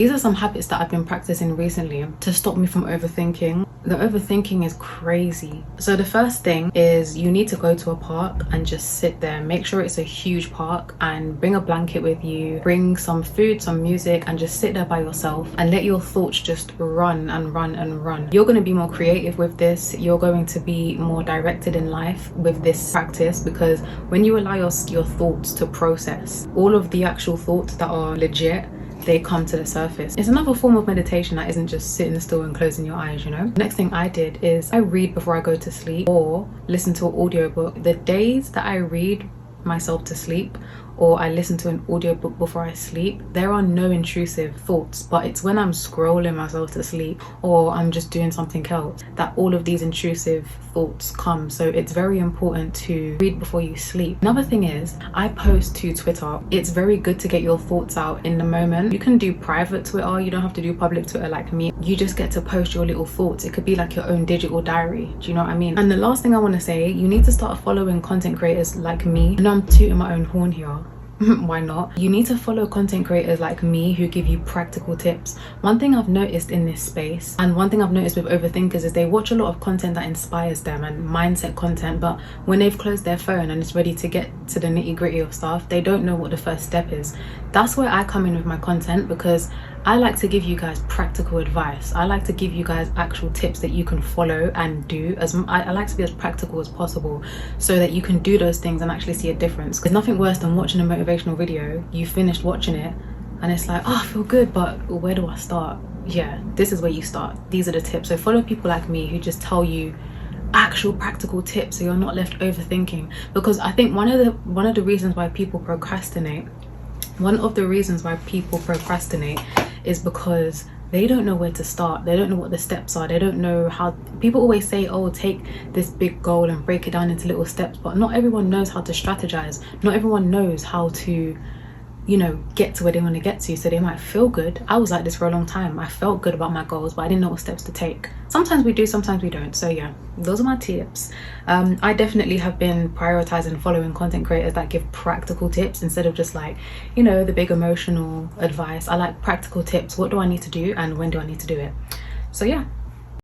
These are some habits that I've been practicing recently to stop me from overthinking. The overthinking is crazy. So the first thing is you need to go to a park and just sit there. Make sure it's a huge park and bring a blanket with you, bring some food, some music, and just sit there by yourself and let your thoughts just run and run and run. You're going to be more creative with this. You're going to be more directed in life with this practice, because when you allow your thoughts to process, all of the actual thoughts that are legit, they come to the surface. It's another form of meditation that isn't just sitting still and closing your eyes, you know. Next thing I did is I read before I go to sleep or listen to an audiobook. The days that I read myself to sleep or I listen to an audiobook before I sleep, there are no intrusive thoughts, but it's when I'm scrolling myself to sleep or I'm just doing something else that all of these intrusive thoughts come. So it's very important to read before you sleep. Another thing is I post to Twitter. It's very good to get your thoughts out in the moment. You can do private Twitter, you don't have to do public Twitter like me. You just get to post your little thoughts. It could be like your own digital diary. Do you know what I mean? And the last thing I want to say, you need to start following content creators like me. I know I'm tooting my own horn here. Why not? You need to follow content creators like me who give you practical tips. One thing I've noticed in this space, and one thing I've noticed with overthinkers, is they watch a lot of content that inspires them and mindset content, but when they've closed their phone and it's ready to get to the nitty-gritty of stuff, they don't know what the first step is. That's where I come in with my content, because I like to give you guys practical advice. I like to give you guys actual tips that you can follow and do. I like to be as practical as possible so that you can do those things and actually see a difference. There's nothing worse than watching a motivational video, you finished watching it and it's like, oh, I feel good, but where do I start? Yeah, this is where you start. These are the tips. So follow people like me who just tell you actual practical tips so you're not left overthinking. Because I think one of the reasons why people procrastinate is because they don't know where to start. They don't know what the steps are. They don't know how. People always say, oh, take this big goal and break it down into little steps, but not everyone knows how to strategize. Not everyone knows how to, you know, get to where they want to get to. So they might feel good. I was like this for a long time. I felt good about my goals, but I didn't know what steps to take. Sometimes we do, sometimes we don't. So yeah, those are my tips. I definitely have been prioritizing following content creators that give practical tips instead of just like, you know, the big emotional advice. I like practical tips. What do I need to do and when do I need to do it? So yeah.